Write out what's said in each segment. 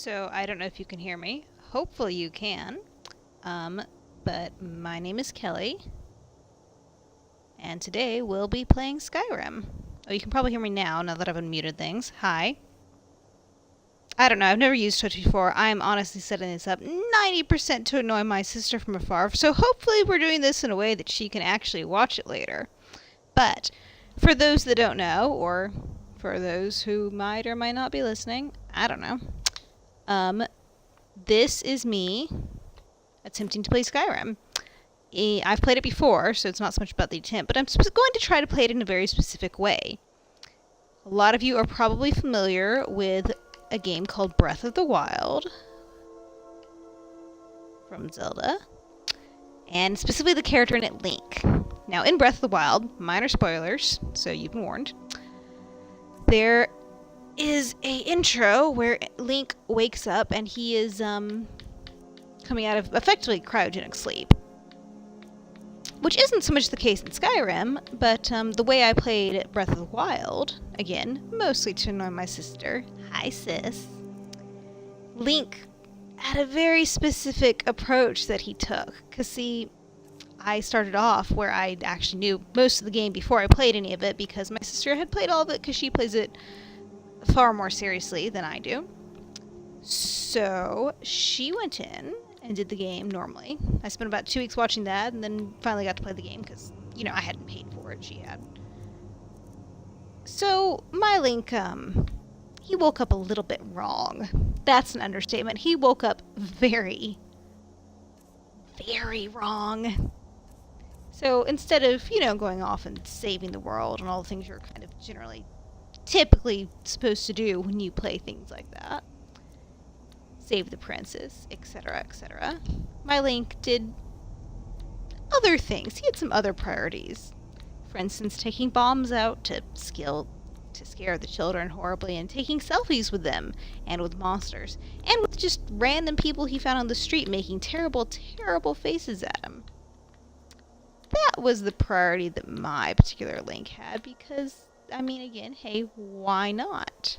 So I don't know if you can hear me. Hopefully you can. But my name is Kelly, and today we'll be playing Skyrim. Oh, you can probably hear me now that I've unmuted things. Hi. I don't know, I've never used Twitch before. I'm honestly setting this up 90% to annoy my sister from afar, so hopefully we're doing this in a way that she can actually watch it later. But, for those that don't know, or for those who might or might not be listening, I don't know. This is me attempting to play Skyrim. I've played it before, so it's not so much about the attempt, but I'm going to try to play it in a very specific way. A lot of you are probably familiar with a game called Breath of the Wild from Zelda, and specifically the character in it, Link. Now, in Breath of the Wild, minor spoilers, so you've been warned, there is a intro where Link wakes up and he is coming out of effectively cryogenic sleep. Which isn't so much the case in Skyrim, but the way I played Breath of the Wild, again, mostly to annoy my sister, hi sis, Link had a very specific approach that he took. Because see, I started off where I actually knew most of the game before I played any of it, because my sister had played all of it because she plays it far more seriously than I do. So she went in and did the game normally. I spent about 2 weeks watching that, and then finally got to play the game because, you know, I hadn't paid for it, she had. So, my Link, he woke up a little bit wrong. That's an understatement. He woke up very, very wrong. So, instead of, you know, going off and saving the world and all the things you're kind of typically supposed to do when you play things like that, save the princess, etc., etc., my Link did other things. He had some other priorities. For instance, taking bombs out to scare the children horribly, and taking selfies with them, and with monsters, and with just random people he found on the street making terrible, terrible faces at him. That was the priority that my particular Link had, because, I mean, again, hey, why not?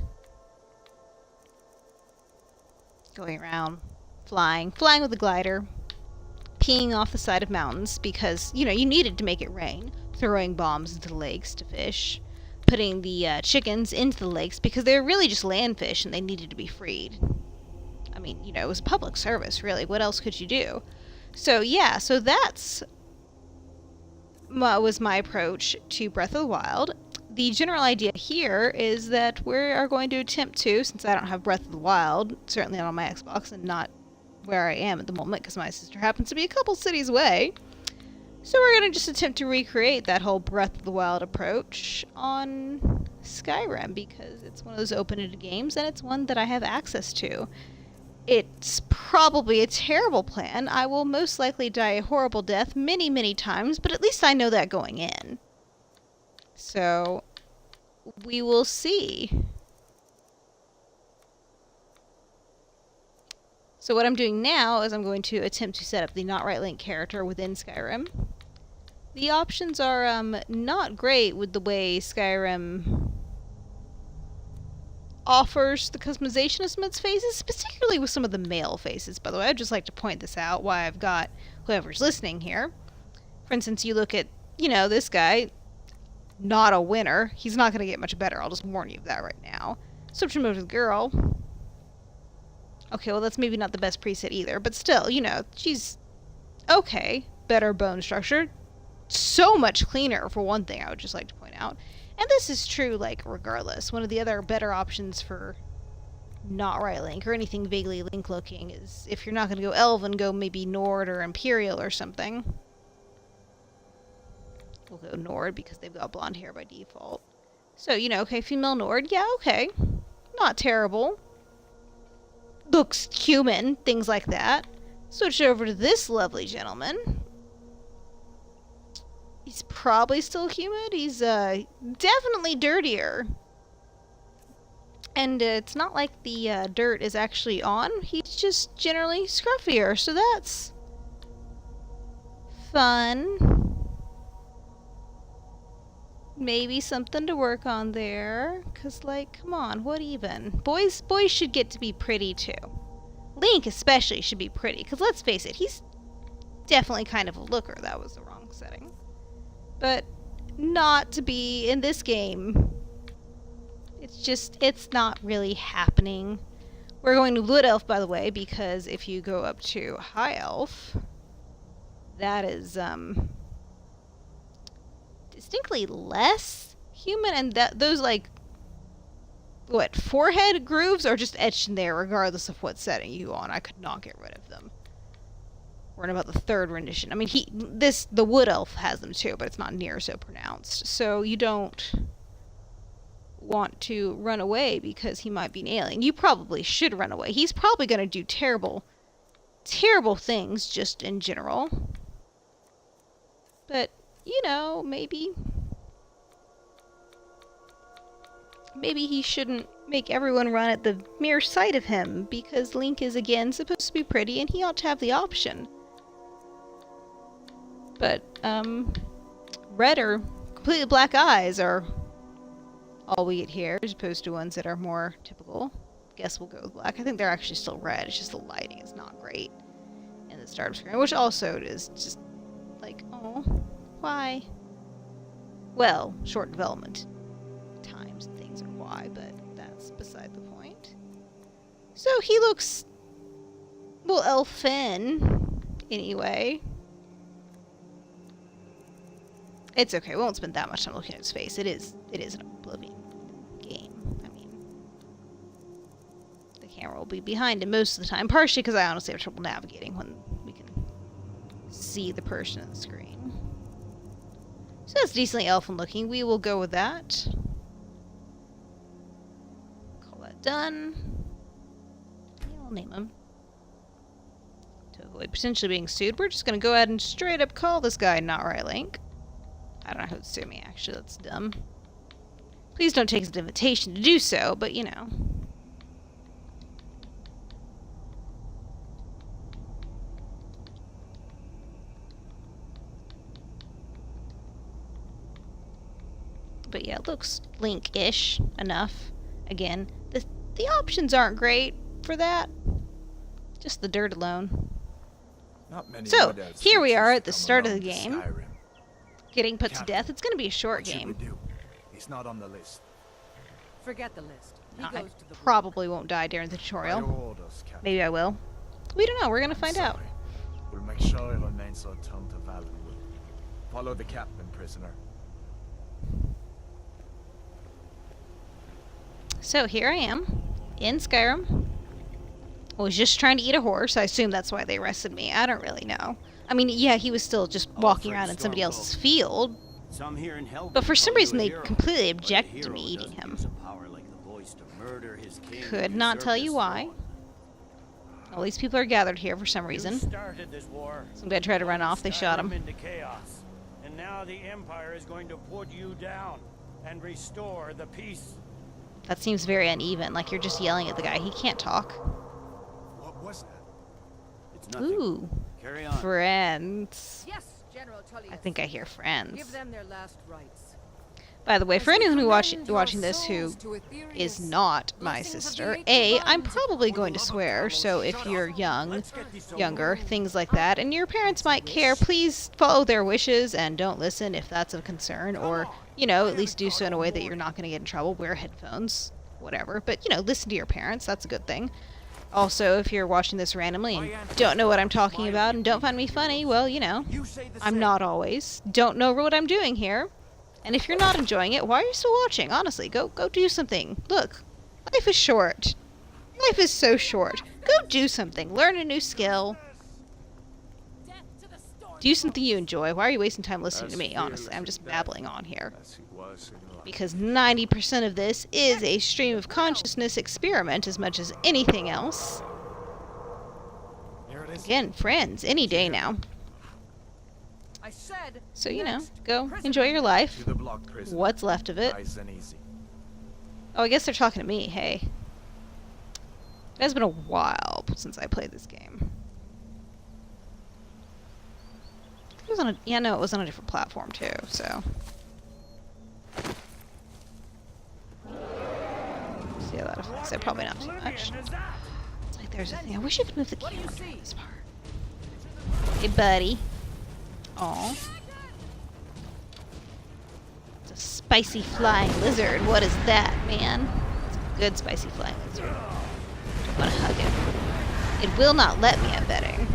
Going around, flying with a glider, peeing off the side of mountains because, you know, you needed to make it rain, throwing bombs into the lakes to fish, putting the chickens into the lakes because they were really just land fish and they needed to be freed. I mean, you know, it was a public service, really. What else could you do? So, yeah, so that's was my approach to Breath of the Wild. The general idea here is that we are going to attempt to, since I don't have Breath of the Wild, certainly not on my Xbox, and not where I am at the moment, because my sister happens to be a couple cities away. So we're going to just attempt to recreate that whole Breath of the Wild approach on Skyrim, because it's one of those open-ended games, and it's one that I have access to. It's probably a terrible plan. I will most likely die a horrible death many, many times, but at least I know that going in. So, we will see. So what I'm doing now is I'm going to attempt to set up the Not Right Link character within Skyrim. The options are not great with the way Skyrim offers the customization of some of its faces, particularly with some of the male faces, by the way. I'd just like to point this out, why I've got whoever's listening here. For instance, you look at, you know, this guy, not a winner. He's not going to get much better. I'll just warn you of that right now. Switch him over to the girl. Okay, well, that's maybe not the best preset either, but still, you know, she's okay. Better bone structure. So much cleaner, for one thing, I would just like to point out. And this is true, like, regardless. One of the other better options for Not Right Link, or anything vaguely Link-looking, is if you're not going to go Elven, go maybe Nord or Imperial or something. We'll go Nord because they've got blonde hair by default. So, you know, okay, female Nord, yeah, okay. Not terrible. Looks human, things like that. Switch over to this lovely gentleman. He's probably still human. He's definitely dirtier. And it's not like the dirt is actually on. He's just generally scruffier, so that's fun. maybe something to work on there. Cause like, come on, what even? Boys should get to be pretty too. Link especially should be pretty. Cause let's face it, he's definitely kind of a looker. That was the wrong setting. But not to be in this game. It's not really happening. We're going to Wood Elf, by the way, because if you go up to High Elf, that is, distinctly less human, and those, like, what, forehead grooves are just etched in there regardless of what setting you go on. I could not get rid of them. We're in about the third rendition. I mean, the Wood Elf has them too, but it's not near so pronounced. So you don't want to run away because he might be an alien. You probably should run away. He's probably going to do terrible, terrible things just in general. But, you know, maybe he shouldn't make everyone run at the mere sight of him, because Link is, again, supposed to be pretty, and he ought to have the option. But, red or completely black eyes are all we get here, as opposed to ones that are more typical. Guess we'll go with black. I think they're actually still red, it's just the lighting is not great in the startup screen, which also is just like, oh, why? Well, short development times and things are why, but that's beside the point. So he looks, well, elfin, anyway. It's okay, we won't spend that much time looking at his face. It is an Oblivion game. I mean, the camera will be behind him most of the time, partially because I honestly have trouble navigating when we can see the person on the screen. So that's decently elfin looking. We will go with that. Call that done. Yeah, I'll name him. To avoid potentially being sued, we're just going to go ahead and straight up call this guy Not Right Link. I don't know who'd sue me, actually. That's dumb. Please don't take his invitation to do so, but you know. But yeah, it looks Link-ish enough. Again, the options aren't great for that. Just the dirt alone. So, here we are at the start of the game. Getting put to death. It's going to be a short game. He's not on the list. Forget the list. I probably won't die during the tutorial. Maybe I will. We don't know. We're going to find out. We'll make sure he remains so tongue to Valenwood. Follow the captain, prisoner. So here I am in Skyrim. I was just trying to eat a horse. I assume that's why they arrested me. I don't really know. I mean, yeah, he was still just walking around in somebody else's field. But for some reason, they completely objected to me eating him. Could not tell you why. All these people are gathered here for some reason. Some guy tried to run off. They shot him. And now the Empire is going to put you down and restore the peace. That seems very uneven. Like you're just yelling at the guy. He can't talk. What was that? It's nothing. Ooh. Carry on. Friends. Yes, General Tullius. I think I hear friends. Give them their last rites. By the way, for anyone who watching this who is not my sister, I'm probably going to swear, so if you're younger, things like that, and your parents might care, please follow their wishes and don't listen if that's a concern, or, you know, at least do so in a way that you're not going to get in trouble, wear headphones, whatever, but, you know, listen to your parents, that's a good thing. Also, if you're watching this randomly and don't know what I'm talking about and don't find me funny, well, you know, I'm not always. Don't know what I'm doing here. And if you're not enjoying it, why are you still watching? Honestly, go do something. Look, life is short. Life is so short. Go do something. Learn a new skill. Do something you enjoy. Why are you wasting time listening to me? Honestly, I'm just babbling on here. Because 90% of this is a stream of consciousness experiment as much as anything else. Again, friends, any day now. So, you know, go enjoy your life. What's left of it. Oh, I guess they're talking to me, hey. It has been a while since I played this game. It was on a, yeah, no, it was on a different platform too, so. lot of things, so probably not too much. It's like there's a thing. I wish you could move the camera during this part. Hey, buddy. Aw. It's a spicy flying lizard. What is that, man? It's a good spicy flying lizard. I want to hug it. It will not let me, I'm betting.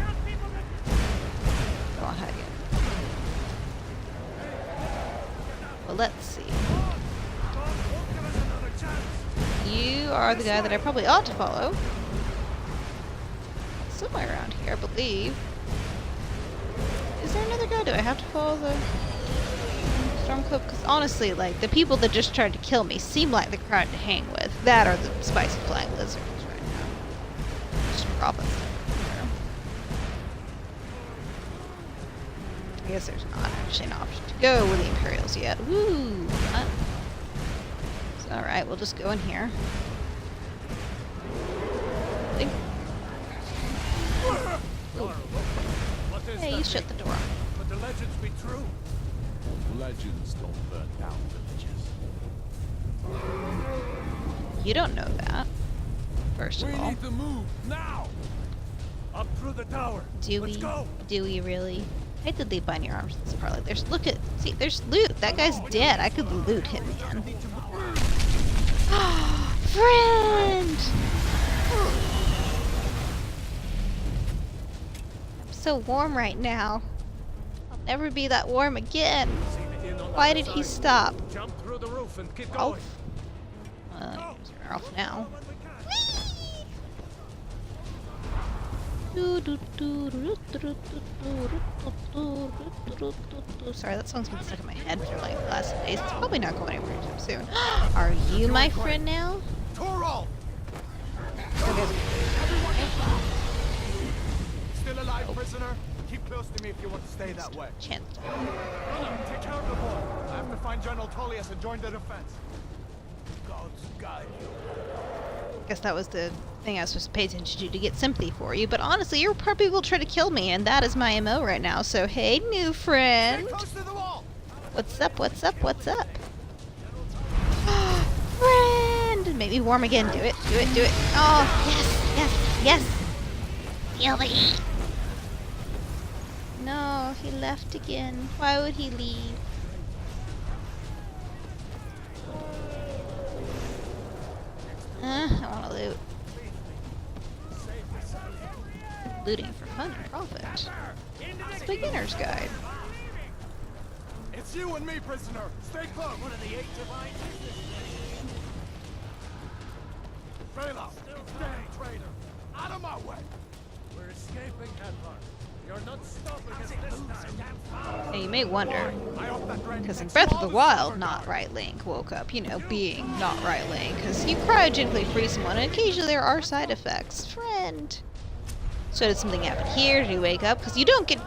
Go on, hug it. Well, let's see. You are the guy that I probably ought to follow. Somewhere around here, I believe. Is there another guy? Do I have to follow the Stormcloak? Because honestly, like, the people that just tried to kill me seem like the crowd to hang with. That are the spicy flying lizards right now. Just drop us there. I guess there's not actually an option to go with the Imperials yet. Woo! Alright, we'll just go in here. Hey, you shut the door. Could the legends be true? Legends don't burn down villages. You don't know that. First of all. We need to move now. Up through the tower. Let's go. Do we really? I hate to leave behind your arms in this part. Like, there's see, there's loot. That guy's dead. I could loot him, man. Friend! I'm so warm right now. I'll never be that warm again. Why did he stop? Jump through the roof and keep Ralph? He's Ralph now. Sorry, that song's been stuck in my head for like the last days. It's probably not going anywhere anytime soon. Are you my friend now? Torol! Still alive, prisoner? Keep close to me if you want to stay that way. Chance. Take care of the boy. I have to find General Tullius and join the defense. God's guide you. I guess that was the thing I was supposed to pay attention to get sympathy for you. But honestly, your puppy will try to kill me, and that is my MO right now. So hey, new friend. Stay close to the wall. What's up? What's up? What's up? Friend! Make me warm again. Do it. Do it. Do it. Oh, yes. Yes. Yes. Kill me. No, he left again. Why would he leave? I want to loot. Looting for fun and profit. It's a beginner's guide. It's you and me, prisoner. Stay close. One of the 8 divine Rayla, stay, traitor. Out of my way. We're escaping, Kevlar. You're not stopping us this time. Now you may wonder, because in Breath of the Wild, Not Right Link woke up, you know, being Not Right Link, because you cryogenically freeze someone, and occasionally there are side effects. Friend. So did something happen here? Did he wake up? Because you don't get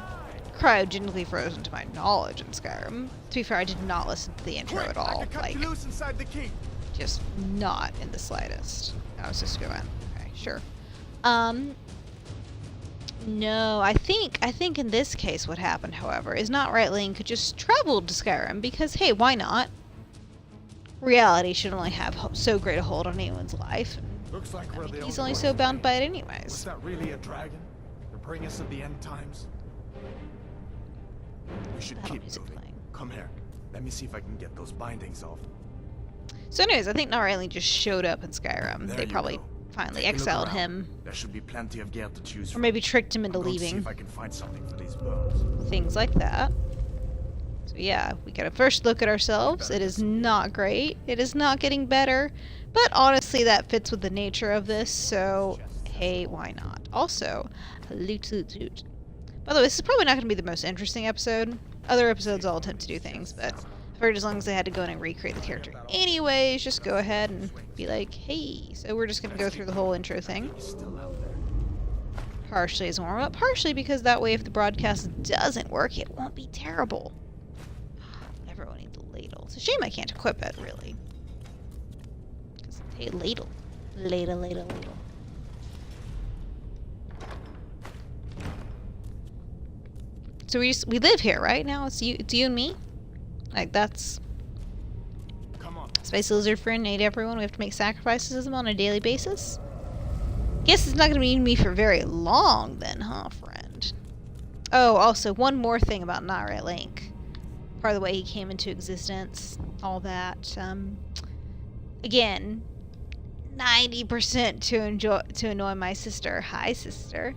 cryogenically frozen to my knowledge in Skyrim. To be fair, I did not listen to the intro at all. Like, inside the key. just not in the slightest. I was just going, okay, sure. No, I think in this case what happened, however, is Not Right Link could just travel to Skyrim because, hey, why not? Reality should only have so great a hold on anyone's life. Looks like we're the He's only so bound by it anyways. Was that really a dragon? To bring us to the end times? We should Battle keep music moving. playing. Come here. Let me see if I can get those bindings off. So anyways, I think Not Right Link just showed up in Skyrim. There They you probably go. finally Take a look exiled around. him. There should be plenty of gear to choose Or from. maybe tricked him into I'm going to see leaving. if I can find something for these burns. Things like that. So yeah, we got a first look at ourselves. It is not great. It is not getting better. But honestly, that fits with the nature of this, so hey, why not? Also, loot, loot, loot. By the way, this is probably not going to be the most interesting episode. Other episodes all attempt to do things, but I figured as long as they had to go in and recreate the character anyways, just go ahead and be like, hey. So we're just going to go through the whole intro thing. Still out there. Partially as a warm-up, partially because that way if the broadcast doesn't work, it won't be terrible. Everyone needs a ladle. It's a shame I can't equip it, really. Hey, ladle. Ladle, ladle, ladle. So we live here, right? Now it's you and me? Like, that's... Come on. Spicy lizard friend ate everyone. We have to make sacrifices of them on a daily basis. Guess it's not going to be me for very long then, huh, friend? Oh, also, one more thing about Nara Link. Part of the way he came into existence, all that. Again, 90% to annoy my sister. Hi, sister.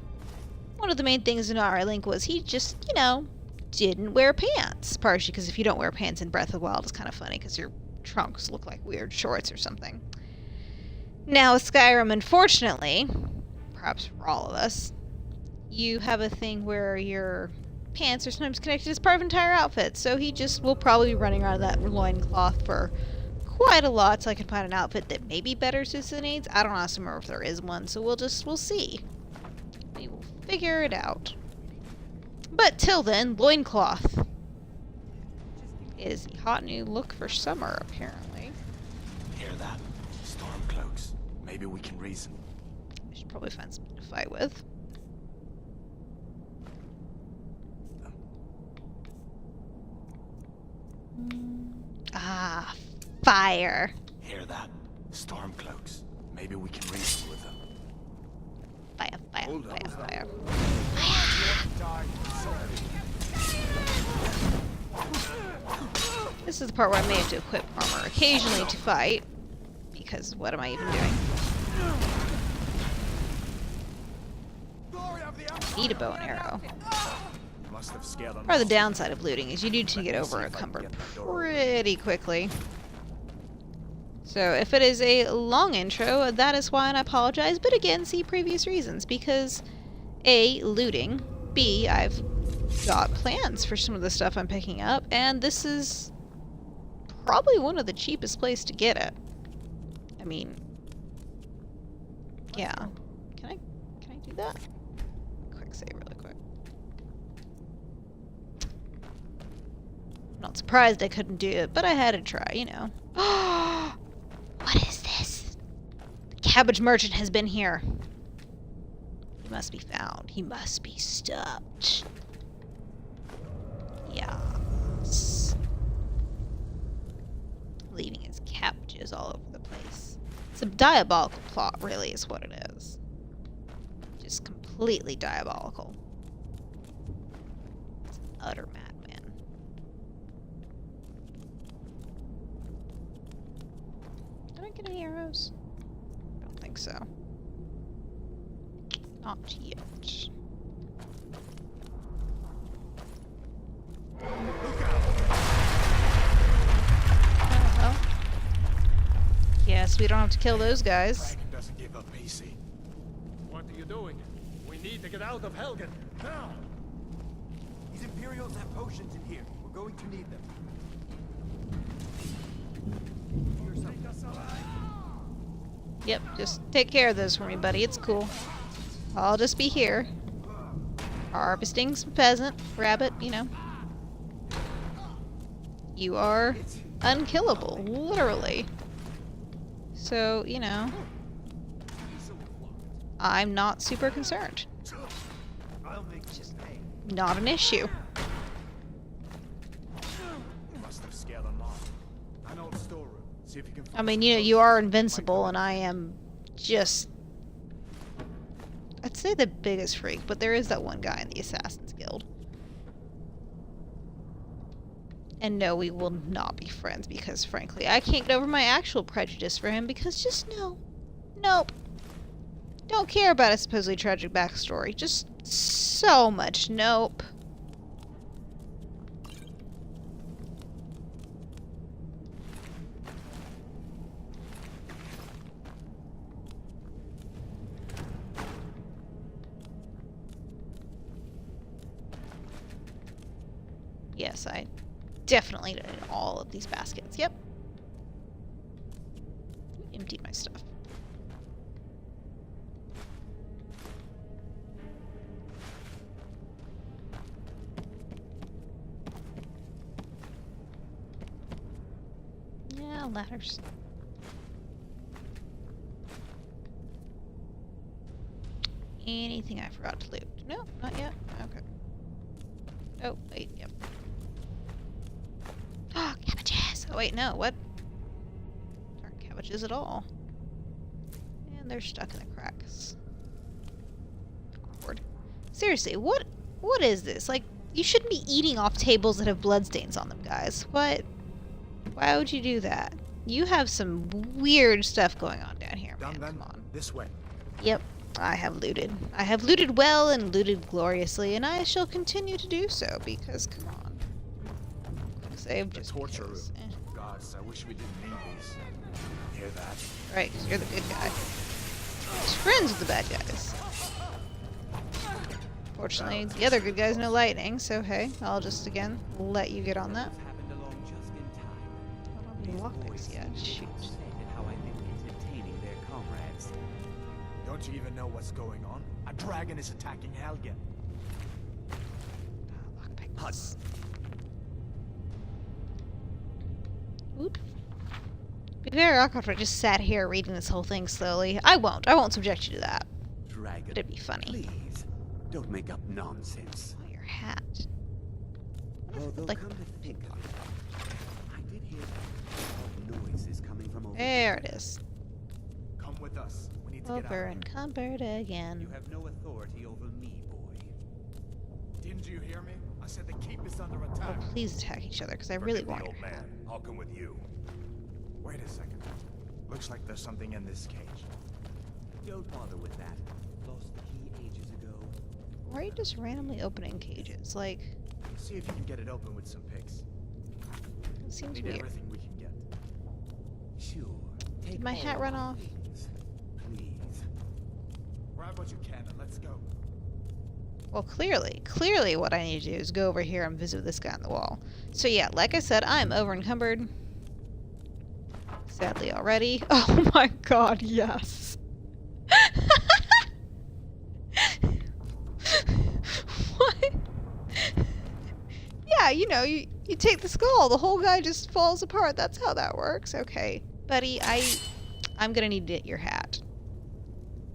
One of the main things in Nara Link was he just, you know, didn't wear pants. Partially because if you don't wear pants in Breath of the Wild, it's kind of funny because your trunks look like weird shorts or something. Now, with Skyrim, unfortunately, perhaps for all of us, you have a thing where your pants are sometimes connected as part of entire outfits. So he just will probably be running around that loincloth for quite a lot, so I can find an outfit that maybe better suits the needs. I don't honestly remember if there is one, so we'll see. We will figure it out. But till then, loincloth is the hot new look for summer, apparently. Hear that? Storm cloaks. Maybe we can reason. I should probably find something to fight with. Ah, fire. Hear that? Storm cloaks. Maybe we can reason with them. Fire, fire, fire, fire. This is the part where I may have to equip armor occasionally to fight. Because what am I even doing? Need a bow and arrow. Must have scared them. Part of the downside of looting is you do to get over encumbered pretty quickly. So if it is a long intro, that is why, and I apologize. But again, see previous reasons. Because A, looting. B, I've got plans for some of the stuff I'm picking up. And this is probably one of the cheapest places to get it. I mean, yeah. Can I do that? Quick save really quick. Not surprised I couldn't do it, but I had to try, you know. What is this? The cabbage merchant has been here. He must be found. He must be stopped. Yes. Leaving his cabbages all over the place. It's a diabolical plot, really, is what it is. Just completely diabolical. It's an utter madman. Did I get any arrows? I don't think so. Not yet. Well. Yes, we don't have to kill those guys. Dragon doesn't give up easy. What are you doing? We need to get out of Helgen. Now! These Imperials have potions in here. We're going to need them. Yep, just take care of those for me, buddy. It's cool. I'll just be here. Harvesting some pheasant, rabbit, you know. You are unkillable, literally. So, you know, I'm not super concerned. I'll make just pay. Not an issue. Must have scared them off. An old storeroom. See if you can I mean, you know, you are invincible, and I am just... I'd say the biggest freak, but there is that one guy in the Assassin's Guild. And no, we will not be friends because, frankly, I can't get over my actual prejudice for him because just no. Nope. Don't care about a supposedly tragic backstory. Just so much nope. Yes, I definitely did all of these baskets. Yep. Emptied my stuff. Yeah, ladders. Anything I forgot to loot? No, not yet. Okay. Oh, wait, yep. Oh, cabbages! Oh, wait, no, what? sandwiches at all. And they're stuck in the cracks. Awkward. Seriously, what is this? Like, you shouldn't be eating off tables that have bloodstains on them, guys. What? Why would you do that? You have some weird stuff going on down here, man. Come on. This way. Yep, I have looted. I have looted well and looted gloriously, and I shall continue to do so, because, come on. Quick save The just torture room. because, Gods, I wish we didn't need these. Hear that? Right, 'cause you're the good guy. He's friends with the bad guys. Fortunately, the other good guys know lightning, so hey, I'll just, again, let you get on that. Happened along just in time. I don't have any lockpicks yet. Shoot. At how I've been entertaining their comrades. Don't you even know what's going on? A dragon is attacking Helgen. Lockpicks. Oop. Be very awkward if I just sat here reading this whole thing slowly. I won't subject you to that. Dragon, It'd be funny. please, don't make up nonsense. Oh, your hat. Although, Like, come to think of it, I did hear odd noises coming from over there it is. Come with us. We need to get out. Over of and here. cumbered here. again. You have no authority over me, boy. Didn't you hear me? I said the keep is under Oh, attack. please attack each other, because I really Forgive want me, old your hat. man. I'll come with you. Wait a second. Looks like there's something in this cage. Don't bother with that. Lost the key ages ago. Why are you just randomly opening cages? Like, See if you can get it open with some picks. it seems Need weird. everything we can get. Sure. Take my all hat run my off? things, please. Grab what you can and let's go. Well, clearly what I need to do is go over here and visit this guy on the wall. So yeah, like I said, I'm over encumbered. Sadly already. Oh my god, yes. What? Yeah, you know, you take the skull, the whole guy just falls apart. That's how that works. Okay. Buddy, I'm gonna need to get your hat.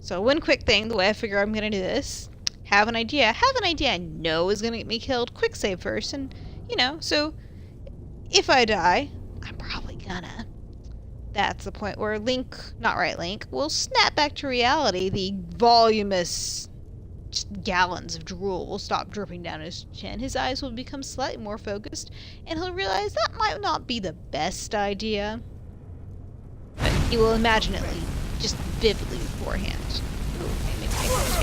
So one quick thing, the way I figure I'm gonna do this, have an idea I know is gonna get me killed, quick save first, and, you know, so if I die, I'm probably gonna. That's the point where Link, not right Link, will snap back to reality. The voluminous just gallons of drool will stop dripping down his chin. His eyes will become slightly more focused, and he'll realize that might not be the best idea. But he will imagine it just vividly beforehand. Ooh, maybe I can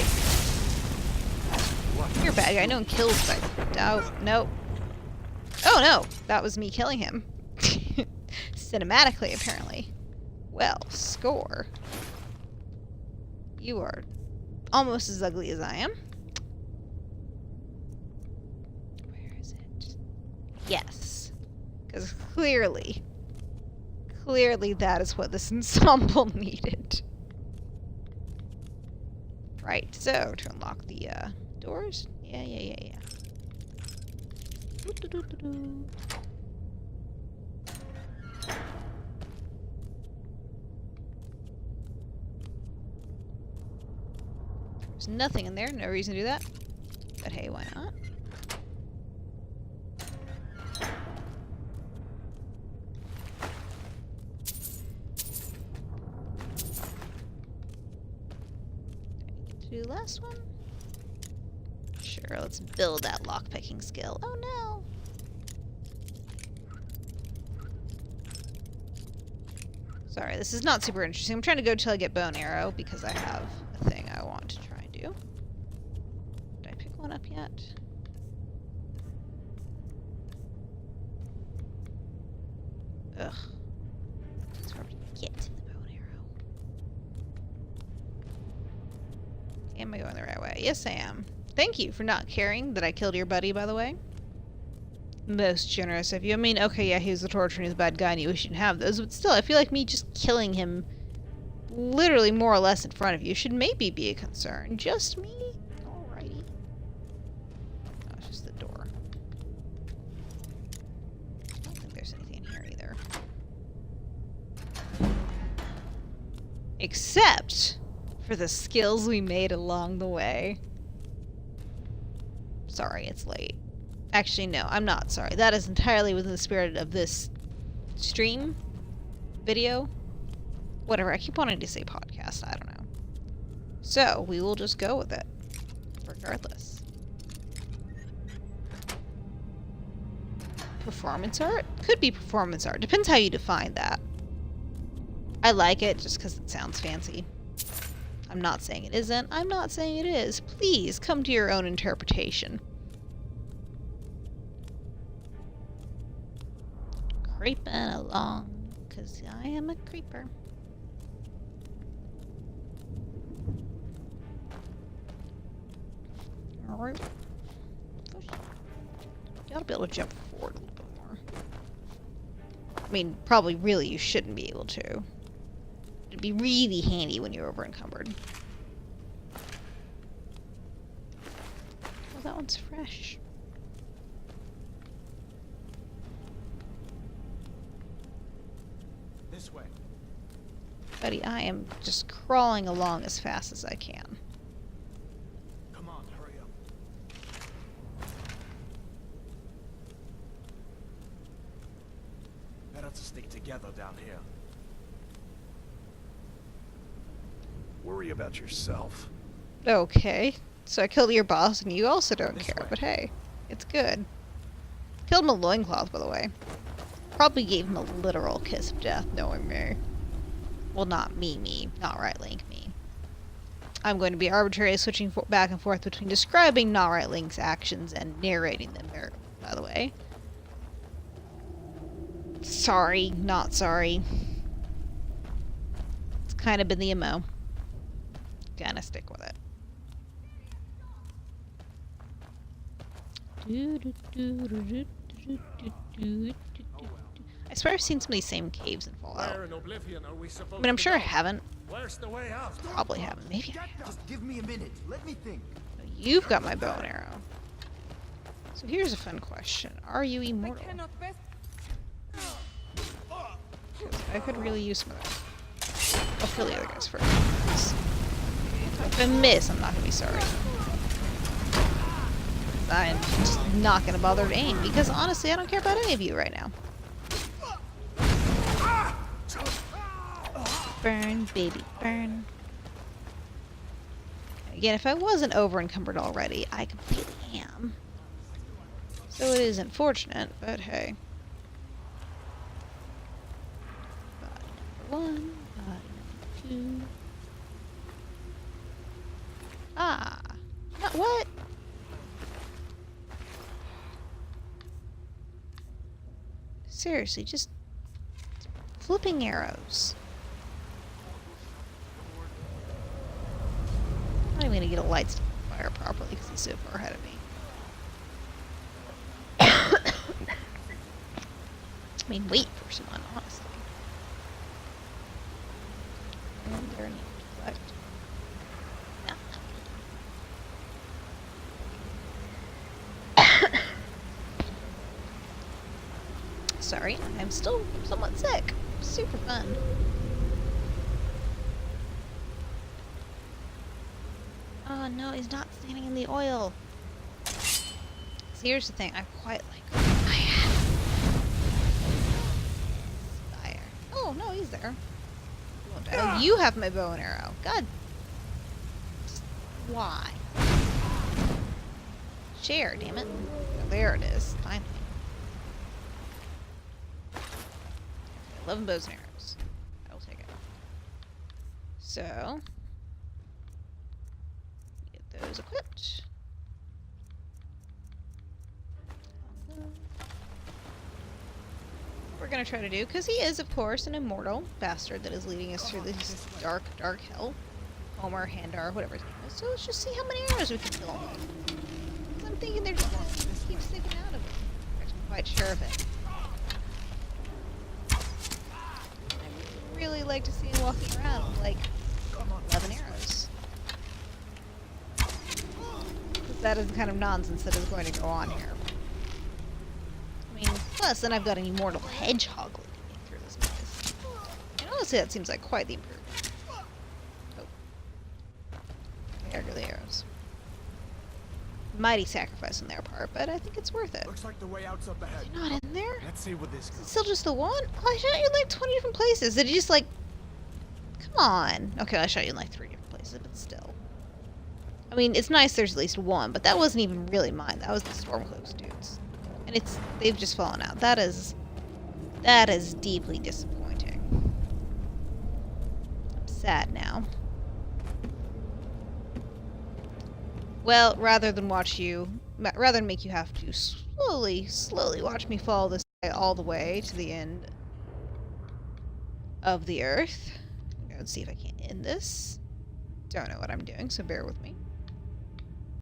take. You're a bad guy. No one kills by. Oh, no. Oh no, that was me killing him. Cinematically, apparently. Well, score. You are almost as ugly as I am. Where is it? Yes. Because clearly that is what this ensemble needed. Right, so to unlock the doors. Yeah. Doo-doo-doo-doo-doo. There's nothing in there, no reason to do that. But hey, why not? Do the last one? Sure, let's build that lockpicking skill. Oh no! Sorry, this is not super interesting. I'm trying to go till I get bow and arrow because I have a thing I want to try and do. Did I pick one up yet? Ugh. It's hard to get to the bow and arrow. Am I going the right way? Yes, I am. Thank you for not caring that I killed your buddy, by the way. Most generous of you. I mean, okay, yeah, he was the torturer and he's a bad guy and you shouldn't have those, but still, I feel like me just killing him literally more or less in front of you should maybe be a concern. Just me? Alrighty. Oh, it's just the door. I don't think there's anything in here either. Except for the skills we made along the way. Sorry, it's late. Actually, no, I'm not sorry. That is entirely within the spirit of this stream video. Whatever, I keep wanting to say podcast, I don't know. So, we will just go with it. Regardless. Performance art? Could be performance art. Depends how you define that. I like it just because it sounds fancy. I'm not saying it isn't. I'm not saying it is. Please, come to your own interpretation. Creeping along, because I am a creeper. Alright. You ought to be able to jump forward a little bit more. I mean, probably really you shouldn't be able to. It'd be really handy when you're over encumbered. Well, that one's fresh. This way. Buddy, I am just crawling along as fast as I can. Come on, hurry up. Better to stick together down here. Worry about yourself. Okay. So I killed your boss and you also don't This care, way. but hey, it's good. Killed him a loincloth, by the way. Probably gave him a literal kiss of death, knowing me. Well, not me. Not right Link, me. I'm going to be arbitrarily switching back and forth between describing not right Link's actions and narrating them there, by the way. Sorry, not sorry. It's kind of been the MO. Gonna stick with it. I swear I've seen some of these same caves in Fallout. Where in Oblivion are we supposed I mean, I'm to sure I go? haven't. Where's the way out? Probably haven't. Maybe I have. Just give me a minute. Let me think. You've got my bow and arrow. So here's a fun question. Are you immortal? I could really use some of that. I'll kill the other guys first. If I miss, I'm not going to be sorry. I'm just not going to bother to aim, because honestly, I don't care about any of you right now. Burn, baby, burn. Again, if I wasn't over-encumbered already, I completely am. So it is unfortunate, but hey. Body number 1, body number 2. Ah. What? Seriously, just flipping arrows. I'm not even gonna get a light stick to fire properly because he's so far ahead of me. I mean, wait for someone, honestly. And they're named select. No. Sorry, I'm still somewhat sick. Super fun. Oh no, he's not standing in the oil. So here's the thing, I quite like fire. Fire. Oh no, he's there. Oh, you have my bow and arrow. God. Just why? Share, damn it. Oh, there it is. Finally. 11 bows and arrows. I will take it. So, get those equipped. We're gonna try to do, because he is, of course, an immortal bastard that is leading us through this dark, dark hell. Homer, Handar, whatever his name is. So let's just see how many arrows we can kill him with. I'm thinking they're just keep sticking out of him. I'm actually quite sure of it. I would really like to see him walking around with, like, 11 arrows. Because that is the kind of nonsense that is going to go on here. I mean, plus, then I've got an immortal hedgehog leading me through this maze. And honestly, that seems like quite the improvement. Oh. There go the arrows. Mighty sacrifice on their part, but I think it's worth it. Looks like the way out's up ahead. You're not in there? Let's see what this Is it goes. still just the one? Oh, I shot you in like 20 different places. Did you just like Come on. Okay, I shot you in like 3 different places, but still. I mean, it's nice there's at least one, but that wasn't even really mine. That was the Stormcloaks dudes. And they've just fallen out. That is deeply disappointing. I'm sad now. Well, rather than make you have to slowly watch me follow this guy all the way to the end of the earth. Let's see if I can end this. Don't know what I'm doing, so bear with me.